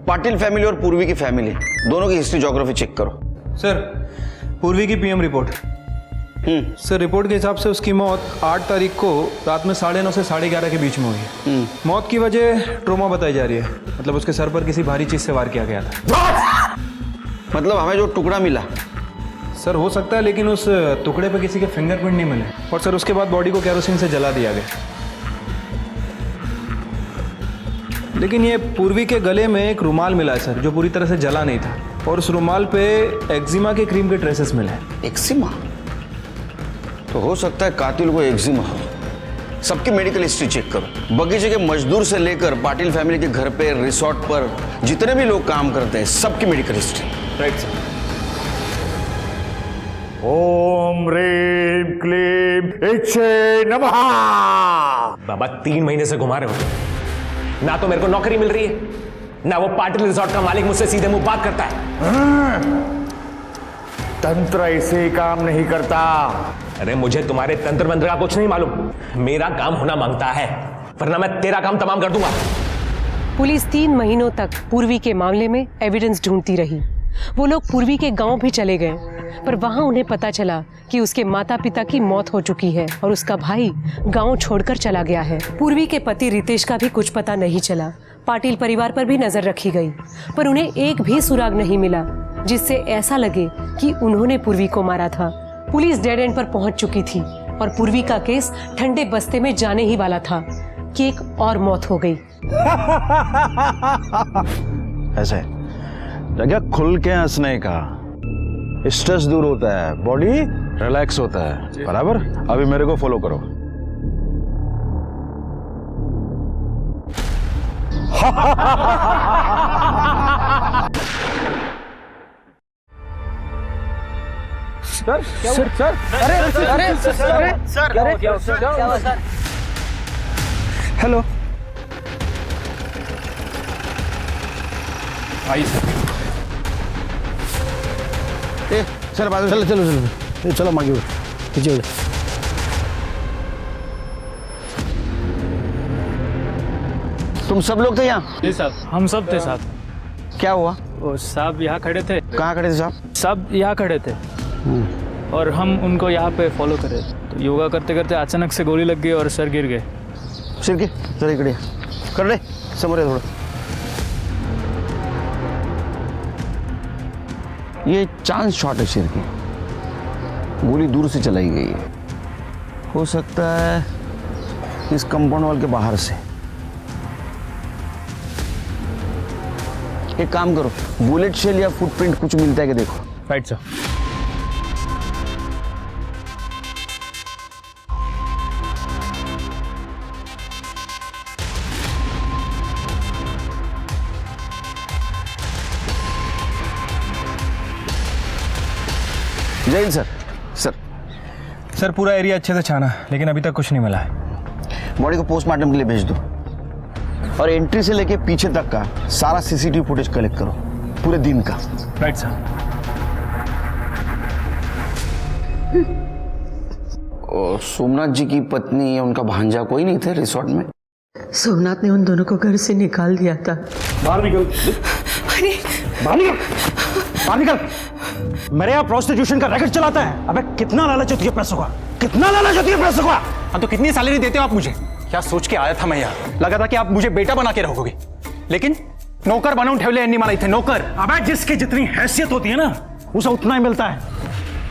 S10: पाटिल फैमिली और पूर्वी की फैमिली दोनों की हिस्ट्री ज्योग्राफी चेक करो।
S8: सर पूर्वी की पीएम रिपोर्ट। सर रिपोर्ट के हिसाब से उसकी मौत 8 तारीख को रात में 9:30 से 11:30 के बीच में हुई है। मौत की वजह ट्रोमा बताई जा रही है, मतलब उसके सर पर किसी भारी चीज से वार किया गया था।
S10: मतलब हमें जो टुकड़ा मिला
S8: सर हो सकता है, लेकिन उस टुकड़े पे किसी के फिंगरप्रिंट नहीं मिले। और सर उसके बाद बॉडी को केरोसिन से जला दिया गया। लेकिन ये पूर्वी के गले में एक रुमाल मिला है सर, जो पूरी तरह से जला नहीं था, और उस रुमाल पे एक्जिमा के क्रीम के ट्रेसेस मिले हैं।
S10: एक्जिमा? तो हो सकता है कातिल को एक्जिमा हो। सबकी मेडिकल हिस्ट्री चेक करो। बगीचे के मजदूर से लेकर पाटिल फैमिली के घर पे, रिसोर्ट पर जितने भी लोग काम करते हैं, सबकी मेडिकल हिस्ट्री।
S8: Right sir.
S18: ओम ह्रीं क्लीं इच्छे नमः।
S6: बाबा 3 महीने से घुमा रहे हो, ना तो मेरे को नौकरी मिल रही है, ना वो पाटिल रिसोर्ट का मालिक मुझसे सीधे मुंह बात करता है।
S18: तंत्र ऐसे काम नहीं करता।
S6: अरे मुझे तुम्हारे तंत्र मंत्र का कुछ नहीं मालूम, मेरा काम होना मांगता है, वरना मैं तेरा काम तमाम कर दूंगा।
S4: पुलिस 3 महीनों तक पूर्वी के मामले में एविडेंस ढूंढती रही। वो लोग पूर्वी के गांव भी चले गए, पर वहां उन्हें पता चला कि उसके माता पिता की मौत हो चुकी है और उसका भाई गांव छोड़कर चला गया है। पूर्वी के पति रितेश का भी कुछ पता नहीं चला। पाटिल परिवार पर भी नजर रखी गई, पर उन्हें एक भी सुराग नहीं मिला जिससे ऐसा लगे कि उन्होंने पूर्वी को मारा था। पुलिस डेड एंड पर पहुंच चुकी थी और पूर्वी का केस ठंडे बस्ते में जाने ही वाला था कि एक और मौत हो गई।
S1: ऐसे जगह खुल के हंसने का, स्ट्रेस दूर होता है, बॉडी रिलैक्स होता है। बराबर? अभी मेरे को फॉलो करो।
S7: सर सर सर अरे अरे सर क्या हुआ सर? हेलो
S14: आइए सर।
S13: सर बाद चलो चलो चलो चलो मांगी पीछे।
S10: तुम सब लोग थे यहाँ?
S15: जी साहब, हम सब थे साहब।
S10: क्या हुआ?
S15: वो साहब यहाँ खड़े थे।
S10: कहाँ खड़े थे साहब?
S15: सब यहाँ खड़े थे और हम उनको यहाँ पे फॉलो करे, तो योगा करते करते अचानक से गोली लग गई और सर गिर गए।
S10: सिर के जरा इकडे कर रहे समोर है थोड़ा। ये चांस शॉट है सिर की, गोली दूर से चलाई गई है। हो सकता है इस कंपाउंड वॉल के बाहर से। एक काम करो, बुलेट शेल या फुटप्रिंट कुछ मिलता है कि देखो।
S15: Right sir.
S10: जय हिंद सर। सर
S8: सर पूरा एरिया अच्छे से छाना, लेकिन अभी तक कुछ नहीं मिला है।
S10: बॉडी को पोस्टमार्टम के लिए भेज दो और एंट्री से लेके पीछे तक का सारा सीसीटीवी फुटेज कलेक्ट करो, पूरे दिन का।
S15: Right sir.
S10: और सोमनाथ जी की पत्नी या उनका भांजा कोई नहीं थे रिसोर्ट में?
S2: सोमनाथ ने उन दोनों को घर से निकाल दिया था।
S17: बाहर निकल।
S2: अरे
S17: बाहर निकल, बाहर निकल। मेरे यहाँ प्रोस्टिट्यूशन का रैकेट चलाता है। अबे कितना लालच होती है पैसों का, कितना लालच होती है पैसों का।
S14: हाँ तो कितनी सैलरी देते हो आप मुझे? क्या सोच के आया था मैं यहाँ? लगा था कि आप मुझे बेटा बना के रखोगे, लेकिन नौकर बनवून ठेवले यांनी मला इथे नौकर।
S17: अबे जिसकी जितनी हैसियत होती है ना, उसे उतना ही मिलता है।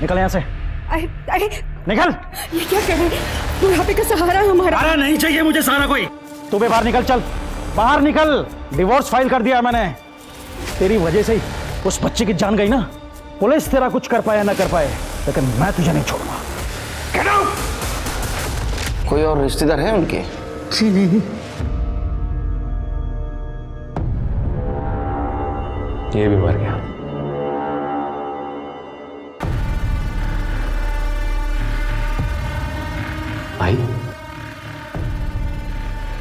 S17: निकल यहाँ से,
S9: अरे
S17: निकल।
S9: ये क्या कर रहे हैं? बुढ़ापे का सहारा हमारा।
S17: अरे नहीं चाहिए मुझे सहारा कोई। तू भी बाहर निकल, चल बाहर निकल। डिवोर्स फाइल कर दिया मैंने, तेरी वजह से ही उस बच्चे की जान गई ना। पुलिस तेरा कुछ कर पाया ना कर पाए, लेकिन मैं तुझे नहीं छोड़ूंगा। Get out!
S10: कोई और रिश्तेदार है उनके?
S17: जी नहीं।
S6: ये भी मर गया। भाई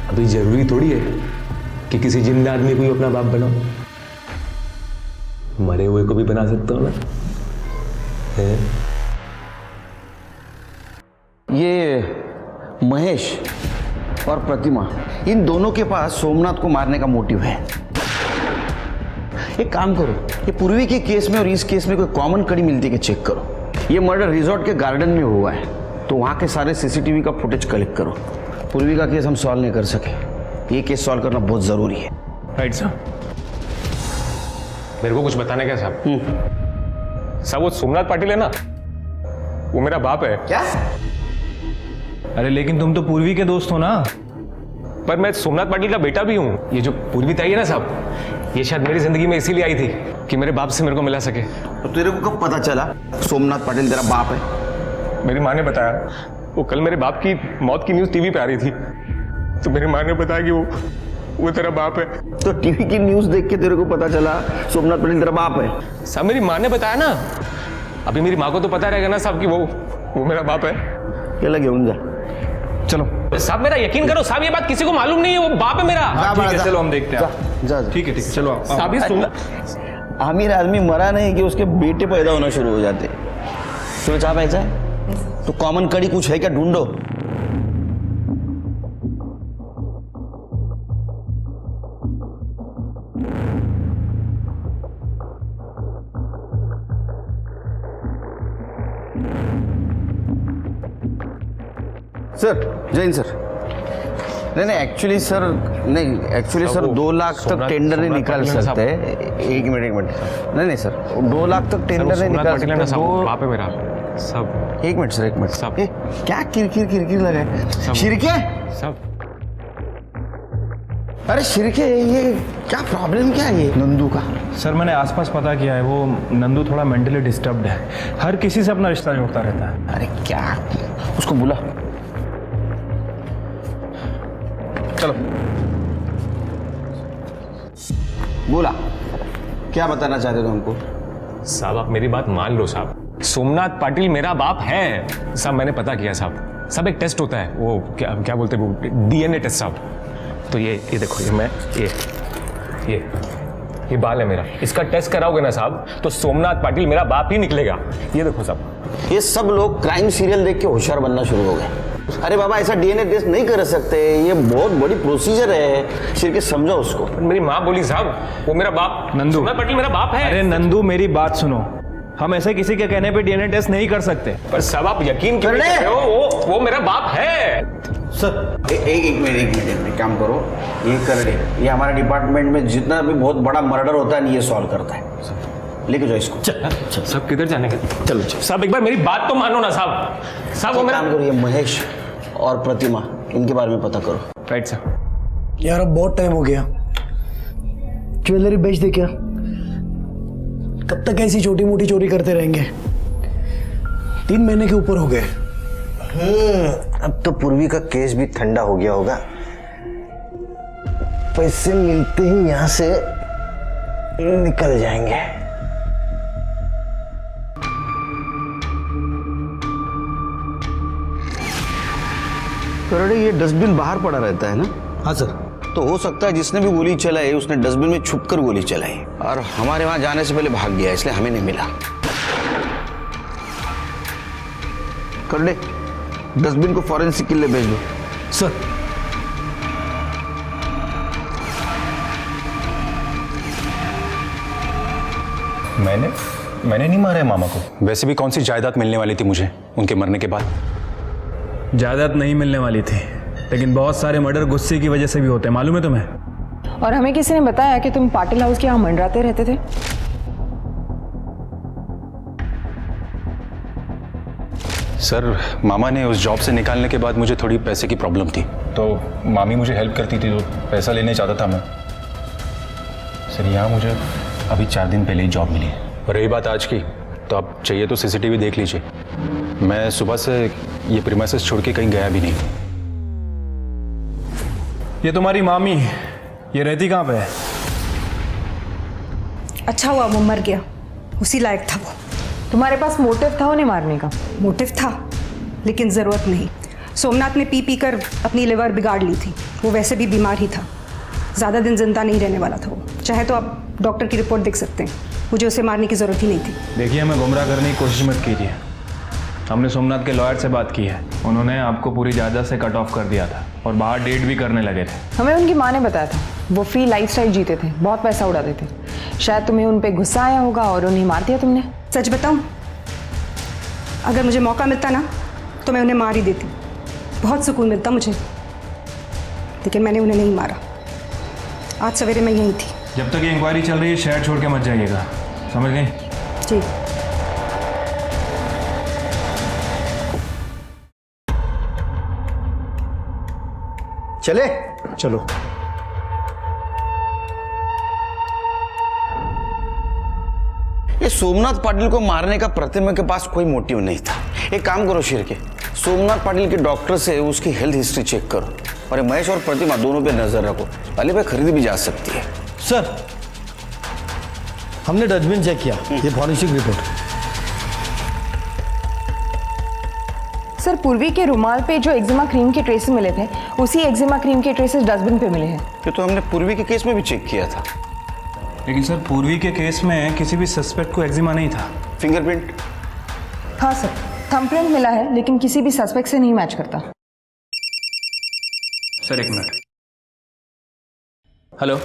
S6: अभी जरूरी थोड़ी है कि किसी जिंदा आदमी को ही अपना बाप बनाओ, मरे हुए को भी बना सकता हूं ना।
S10: ये महेश और प्रतिमा, इन दोनों के पास सोमनाथ को मारने का मोटिव है। एक काम करो, ये पूर्वी के केस में और इस केस में कोई कॉमन कड़ी मिलती है कि चेक करो। ये मर्डर रिजॉर्ट के गार्डन में हुआ है, तो वहां के सारे सीसीटीवी का फुटेज कलेक्ट करो। पूर्वी का केस हम सॉल्व नहीं कर सके, ये केस सॉल्व करना बहुत जरूरी है।
S6: राइट साहब। मेरे को कुछ बताने क्या साहब? साहब वो सोमनाथ पाटिल है ना, वो मेरा बाप है।
S10: क्या?
S8: अरे लेकिन तुम तो पूर्वी के दोस्त हो ना।
S6: पर मैं सोमनाथ पाटिल का बेटा भी हूँ। ये जो पूर्वी ताई है ना साहब, ये शायद मेरी जिंदगी में इसीलिए आई थी कि मेरे बाप से मेरे को मिला सके।
S10: तो तेरे को कब पता चला सोमनाथ पाटिल तेरा बाप है?
S6: मेरी माँ ने बताया। वो कल मेरे बाप की मौत की न्यूज़ टीवी पे आ रही थी, तो मेरी माँ ने बताया कि वो तेरा बाप है।
S10: तो टीवी की न्यूज़ देख के तेरे को पता चला सोमनाथ पाटिल तेरा बाप है?
S6: साहब मेरी माँ ने बताया ना। अभी मेरी माँ को तो पता रहेगा ना साहब कि वो मेरा बाप है।
S10: ये लगे उनका।
S8: चलो
S6: साहब मेरा यकीन करो साहब, ये बात किसी को मालूम नहीं है, वो बाप है मेरा।
S8: ठीक है चलो हम देखते हैं।
S10: जा
S8: ठीक है चलो आओ।
S6: साहब ये
S10: आमिर आदमी मरा नहीं कि उसके बेटे पैदा होना शुरू हो जाते। तुम्हें चाह पैसा है तो कॉमन कड़ी कुछ है क्या, ढूंढो। सर जैन सर, नहीं एक्चुअली सर, नहीं 2 लाख तक टेंडर नहीं निकाल सकते। एक मिनट नहीं सर, 2 लाख तक टेंडर नहीं निकाल सकते।
S6: बाप है मेरा सब।
S10: एक मिनट सर, एक मिनट साहब, क्या किरकिर लगा है? शिरके
S6: सब।
S10: अरे शिरके, ये क्या प्रॉब्लम क्या है ये नंदू का?
S8: सर मैंने आसपास पता किया है, वो नंदू थोड़ा मेंटली डिस्टर्ब्ड है, हर किसी से अपना रिश्ता जोड़ता रहता है।
S10: अरे क्या, उसको बुला। चलो बोला, क्या बताना चाहते थे हमको?
S6: साहब आप मेरी बात मान लो साहब, सोमनाथ पाटिल मेरा बाप है साहब। मैंने पता किया साहब। सब एक टेस्ट होता है, वो क्या बोलते हैं, वो डीएनए टेस्ट साहब। तो ये देखो, ये बाल है मेरा, इसका टेस्ट कराओगे ना साहब तो सोमनाथ पाटिल मेरा बाप ही निकलेगा। ये देखो साहब।
S10: ये सब लोग क्राइम सीरियल देख के होशियार बनना शुरू हो गए। अरे बाबा ऐसा डीएनए टेस्ट नहीं कर सकते, ये बहुत बड़ी प्रोसीजर है। शिरके समझो उसको।
S6: मेरी माँ बोली साहब वो मेरा बाप,
S8: नंदू
S6: सोमनाथ पाटिल मेरा बाप है।
S8: अरे नंदू मेरी बात सुनो, हम ऐसे किसी के कहने पे डीएनए टेस्ट नहीं कर सकते।
S6: पर साहब आप यकीन क्यों नहीं कर रहे हो? वो मेरा बाप है
S10: सर। एक मिनट काम करो, ये कर दे। ये हमारे डिपार्टमेंट में जितना भी बहुत बड़ा मर्डर होता है ये सॉल्व करता है। लेके जाओ इसको।
S6: सब किधर जाने के? चलो साहब एक बार मेरी बात तो मानो ना साहब। साहब वो मेरा
S10: काम करो, ये महेश और प्रतिमा इनके बारे में पता करो।
S6: राइट साहब।
S13: यार अब बहुत टाइम हो गया, ज्वेलरी बेच दे क्या? कब तक ऐसी छोटी मोटी चोरी करते रहेंगे? 3 महीने के ऊपर हो गए।
S16: अब तो पूर्वी का केस भी ठंडा हो गया होगा। पैसे मिलते ही यहां से निकल जाएंगे।
S10: करोड़े, ये डस्टबिन बाहर पड़ा रहता है ना?
S13: हाँ सर।
S10: तो हो सकता है जिसने भी गोली चलाई उसने डस्टबिन में छुपकर गोली चलाई और हमारे वहां जाने से पहले भाग गया, इसलिए हमें नहीं मिला। करोड़े, डस्टबिन को फॉरेंसिक के लिए भेज दो।
S13: सर।
S14: मैंने नहीं मारा है मामा को। वैसे भी कौन सी जायदाद मिलने वाली थी मुझे उनके मरने के बाद?
S8: जायदाद नहीं मिलने वाली थी, लेकिन बहुत सारे मर्डर गुस्से की वजह से भी होते हैं, मालूम है तुम्हें?
S11: और हमें किसी ने बताया कि तुम पाटिल हाउस के यहाँ मंडराते रहते थे।
S14: सर मामा ने उस जॉब से निकालने के बाद मुझे थोड़ी पैसे की प्रॉब्लम थी, तो मामी मुझे हेल्प करती थी, तो पैसा लेने चाहता था मैं। सर यहाँ मुझे अभी 4 दिन पहले ही जॉब मिली है।
S6: और रही बात आज की,
S14: तो आप चाहिए तो सीसीटीवी देख लीजिए। मैं सुबह से ये प्रीमाइसेस छोड़ के कहीं गया भी नहीं।
S8: ये तुम्हारी मामी, ये रहती कहाँ पे है?
S9: अच्छा हुआ वो मर गया, उसी लायक था वो।
S11: तुम्हारे पास मोटिव था उन्हें मारने का?
S9: मोटिव था, लेकिन ज़रूरत नहीं। सोमनाथ ने पी कर अपनी लिवर बिगाड़ ली थी। वो वैसे भी बीमार ही था, ज़्यादा दिन जिंदा नहीं रहने वाला था वो। चाहे तो आप डॉक्टर की रिपोर्ट देख सकते हैं। मुझे उसे मारने की ज़रूरत ही नहीं थी।
S8: देखिए, हमें गुमराह करने की कोशिश मत कीजिए। हमने सोमनाथ के लॉयर से बात की है, उन्होंने आपको पूरी जायदाद से कट ऑफ कर दिया था और बाहर डेट भी करने लगे थे।
S11: हमें उनकी माँ ने बताया था वो फ्री लाइफस्टाइल जीते थे, बहुत पैसा उड़ाते थे। शायद तुम्हें उन पे गुस्सा आया होगा और उन्हें मार दिया तुमने।
S9: सच बताऊं, अगर मुझे मौका मिलता ना तो मैं उन्हें मार ही देती। बहुत सुकून मिलता मुझे, लेकिन मैंने उन्हें नहीं मारा। आज सवेरे मैं यहीं थी।
S8: जब तक ये इंक्वायरी चल रही है शहर छोड़ के मत जाइएगा, समझ गए?
S9: जी।
S16: चले
S13: चलो।
S10: ये सोमनाथ पाटिल को मारने का प्रतिमा के पास कोई मोटिव नहीं था। एक काम करो शिर्के, सोमनाथ पाटिल के डॉक्टर से उसकी हेल्थ हिस्ट्री चेक करो और ये महेश और प्रतिमा दोनों पे नजर रखो। पहले पे खरीदी भी जा सकती है।
S13: सर, हमने डस्टबिन चेक किया, ये फॉरेंसिक रिपोर्ट।
S11: सर, पूर्वी के रुमाल पे जो एक्जिमा क्रीम के ट्रेसेस मिले थे, उसी एक्जिमा क्रीम के ट्रेसेस डस्टबिन पे मिले हैं।
S10: ये तो हमने पूर्वी के केस में भी चेक किया था।
S8: लेकिन सर, पूर्वी के केस में किसी भी सस्पेक्ट को एक्जिमा नहीं था।
S10: फिंगरप्रिंट?
S11: हाँ सर, थंबप्रिंट मिला है, लेकिन किसी भी सस्पेक्ट से नहीं मैच करता।
S8: सर एक मिनट। हेलो,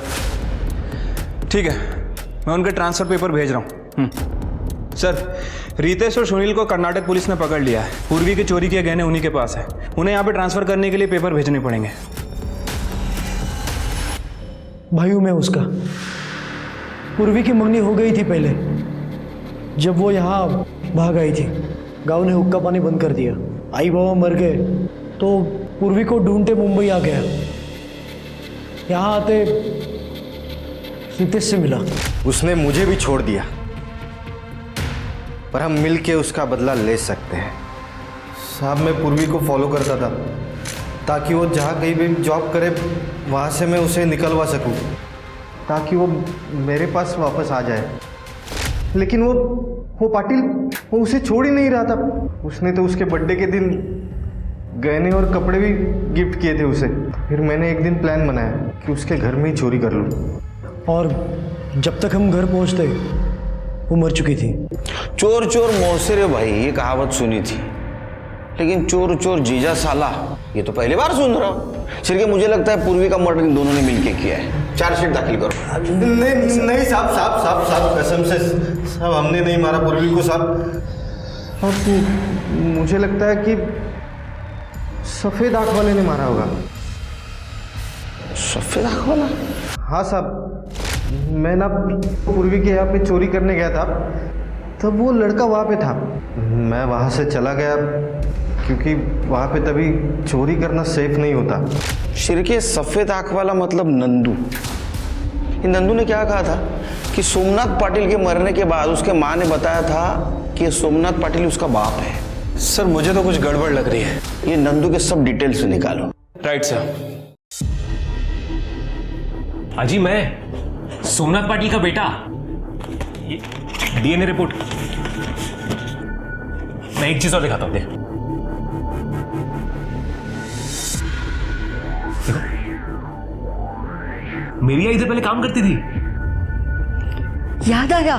S8: ठीक है, मैं उनके ट्रांसफर पेपर भेज रहा हूँ। सर, रितेश और सुनील को कर्नाटक पुलिस ने पकड़ लिया है। पूर्वी के चोरी किए गहने उन्हीं के पास है। उन्हें यहाँ पे ट्रांसफर करने के लिए पेपर भेजने पड़ेंगे।
S13: भाई हूं मैं उसका। पूर्वी की मंगनी हो गई थी पहले, जब वो यहाँ भाग आई थी। गांव ने हुक्का पानी बंद कर दिया, आई बाबा मर गए, तो पूर्वी को ढूंढते मुंबई आ गया। यहाँ आते रितेश से मिला।
S16: उसने मुझे भी छोड़ दिया, पर हम मिल के उसका बदला ले सकते हैं।
S19: साहब, मैं पूर्वी को फॉलो करता था ताकि वो जहाँ कहीं भी जॉब करे वहाँ से मैं उसे निकलवा सकूं, ताकि वो मेरे पास वापस आ जाए। लेकिन वो पाटिल, वो उसे छोड़ ही नहीं रहा था। उसने तो उसके बर्थडे के दिन गहने और कपड़े भी गिफ्ट किए थे उसे। फिर मैंने एक दिन प्लान बनाया कि उसके घर में ही चोरी कर लूँ।
S13: और जब तक हम घर पहुंचते वो मर चुकी थी।
S10: चोर चोर मौसे रे भाई, ये कहावत सुनी थी, लेकिन चोर चोर जीजा साला ये तो पहली बार सुन रहा हूँ। सिर्फ मुझे लगता है पूर्वी का मर्डर इन दोनों ने मिलके किया है। चार्जशीट दाखिल करो।
S19: नहीं साहब, कसम से साहब, हमने नहीं मारा पूर्वी को साहब। मुझे लगता है कि सफेद आंख वाले ने मारा होगा।
S10: सफेद आंख वाला?
S19: हाँ साहब, मैं ना पूर्वी के यहाँ पे चोरी करने गया था, तब वो लड़का वहाँ पे था। मैं वहाँ से चला गया क्योंकि वहाँ पे तभी चोरी करना सेफ नहीं होता।
S10: शिरके, सफेद आंख वाला मतलब नंदू। ये नंदू ने क्या कहा था कि सोमनाथ पाटिल के मरने के बाद उसके माँ ने बताया था कि सोमनाथ पाटिल उसका बाप है।
S14: सर, मुझे तो कुछ गड़बड़ लग रही है।
S10: ये नंदू के सब डिटेल्स निकालो।
S6: Right sir. अजी, मैं सोमनाथ पाटिल का बेटा। DNA report. मैं एक चीज और दिखाता हूं। देखो, मेरी यहाँ इधर पहले काम करती थी।
S2: याद आया,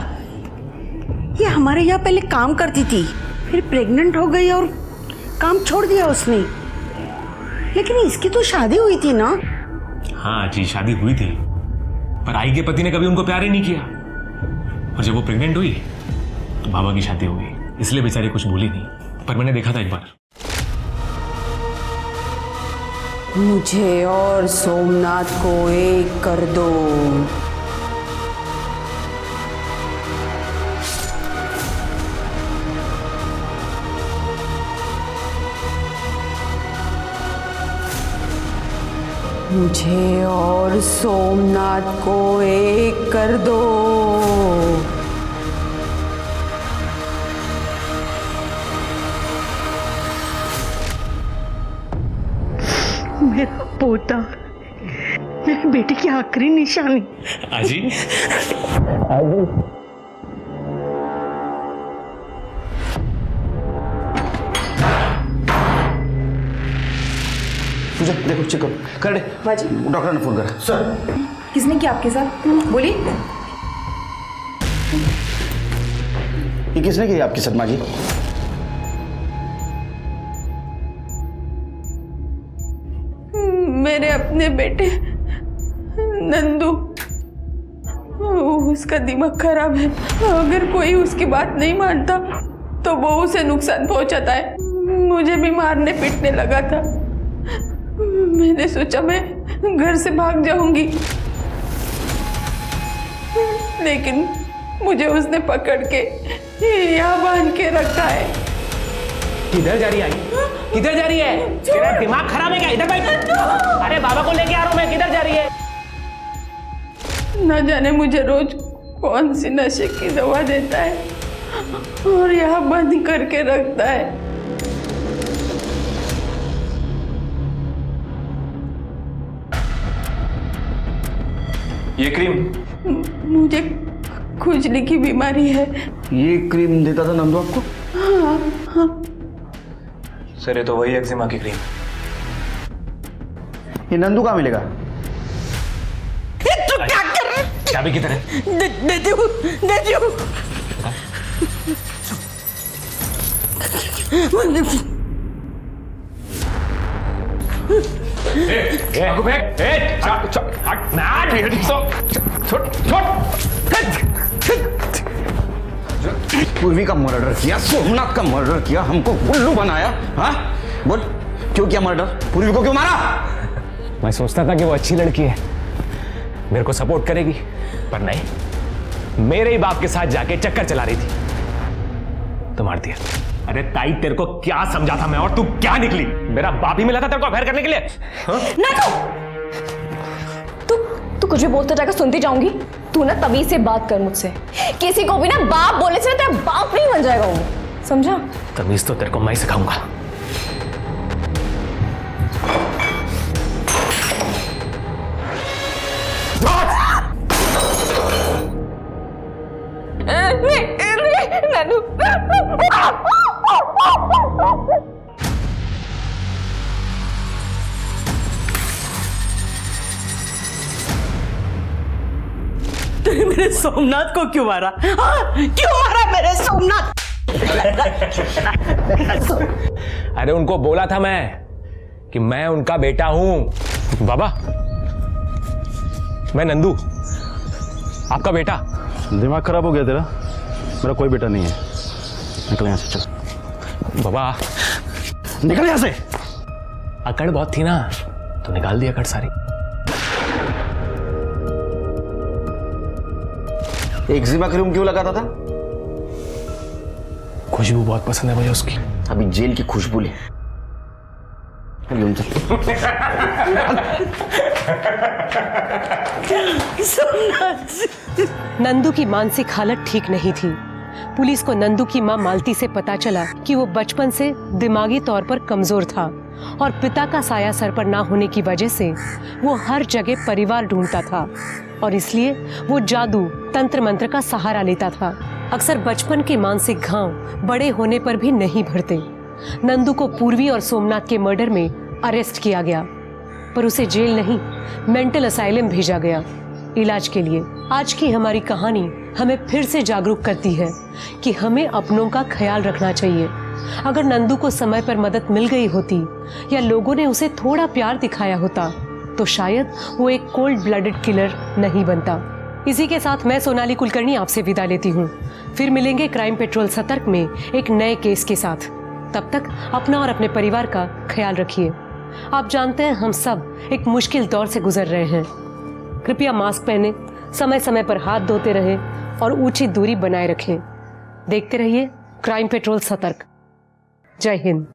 S2: ये हमारे यहाँ पहले काम करती थी, फिर प्रेग्नेंट हो गई और काम छोड़ दिया उसने। लेकिन इसकी तो शादी हुई थी ना?
S6: हाँ जी, शादी हुई थी, पर आई के पति ने कभी उनको प्यार ही नहीं किया। और जब वो प्रेग्नेंट हुई तो बाबा की शादी हो गई, इसलिए बेचारी कुछ भूली नहीं। पर मैंने देखा था एक बार।
S2: मुझे और सोमनाथ को एक कर दो। मुझे और सोमनाथ को एक कर दो।
S20: पोता, मेरी बेटी की आखिरी निशानी।
S6: आजी
S10: तुझे देखो चेक कर दे। डॉक्टर ने फोन करा। सर
S9: किसने किया आपके साथ? बोलिए।
S10: ये किसने किया आपकी सदमा जी?
S20: मेरे अपने बेटे नंदू, उसका दिमाग खराब है। अगर कोई उसकी बात नहीं मानता तो वो उसे नुकसान पहुंचाता है। मुझे भी मारने पीटने लगा था। मैंने सोचा मैं घर से भाग जाऊंगी, लेकिन मुझे उसने पकड़ के यहाँ बांध के रखा है।
S6: किधर जा रही है? किधर जा रही है? तेरा दिमाग खराब है क्या? इधर बैठ। अरे बाबा को लेके आ रहा हूं मैं। किधर जा रही है?
S20: न जाने मुझे रोज कौन सी नशे की दवा देता है और यहाँ बंद करके रखता है।
S6: ये क्रीम
S20: मुझे खुजली की बीमारी है।
S10: ये क्रीम देता था नंदू आपको?
S20: हाँ हाँ।
S6: सर ये तो वही एक्जिमा की क्रीम।
S10: ये नंदू कहाँ मिलेगा?
S2: तू क्या कर रहा है?
S6: चाबी किधर है?
S2: देती हूँ, देती हूँ। पूर्वी का मर्डर किया, सोमनाथ का मर्डर किया, हमको उल्लू बनाया। हाँ बोल, क्यों किया मर्डर? पूर्वी को क्यों मारा?
S6: मैं सोचता था कि वो अच्छी लड़की है, मेरे को सपोर्ट करेगी, पर नहीं, मेरे ही बाप के साथ जाके चक्कर चला रही थी तो मार दिया। अरे ताई तेरे को क्या समझा था मैं, और तू क्या निकली? मेरा बाप ही मिला था तेरे को अफेयर करने के लिए।
S5: तू कुछ भी बोलता जाकर सुनती जाऊंगी। तू ना तमीज से बात कर मुझसे। किसी को भी ना बाप बोले से तेरा बाप नहीं बन जाएगा वो, समझा?
S6: तमीज तो तेरे को मैं ही सिखाऊंगा।
S2: तूने मेरे सोमनाथ को क्यों मारा? हाँ, क्यों मारा मेरे सोमनाथ?
S6: अरे उनको बोला था मैं कि मैं उनका बेटा हूं। बाबा, मैं नंदू, आपका बेटा।
S1: दिमाग खराब हो गया तेरा? मेरा कोई बेटा नहीं है। निकल यहाँ से, चल।
S6: बाबा
S1: निकल यहाँ से।
S6: अकड़ बहुत थी ना, तो निकाल दी अकड़ सारी।
S10: एक्जिमा क्रीम क्यों लगाता था?
S6: खुशबू बहुत पसंद है मुझे उसकी।
S10: अभी जेल की खुशबू ले।
S4: नंदू की मानसिक हालत ठीक नहीं थी। पुलिस को नंदू की मां मालती से पता चला कि वो बचपन से दिमागी तौर पर कमजोर था और पिता का साया सर पर ना होने की वजह से वो हर जगह परिवार ढूंढता था और इसलिए वो जादू तंत्र मंत्र का सहारा लेता था। अक्सर बचपन के मानसिक घाव बड़े होने पर भी नहीं भरते। नंदू को पूर्वी और सोमनाथ के मर्डर में अरेस्ट किया गया, पर उसे जेल नहीं, मेंटल असाइलम भेजा गया इलाज के लिए। आज की हमारी कहानी हमें फिर से जागरूक करती है कि हमें अपनों का ख्याल रखना चाहिए। अगर नंदू को समय पर मदद मिल गई होती या लोगों ने उसे थोड़ा प्यार दिखाया होता तो शायद वो एक कोल्ड ब्लडेड किलर नहीं बनता। इसी के साथ मैं सोनाली कुलकर्णी आपसे विदा लेती हूँ। फिर मिलेंगे क्राइम पेट्रोल सतर्क में एक नए केस के साथ। तब तक अपना और अपने परिवार का ख्याल रखिए। आप जानते हैं हम सब एक मुश्किल दौर से गुजर रहे हैं। कृपया मास्क पहने, समय समय पर हाथ धोते रहें और ऊंची दूरी बनाए रखें। देखते रहिए क्राइम पेट्रोल सतर्क। जय हिंद।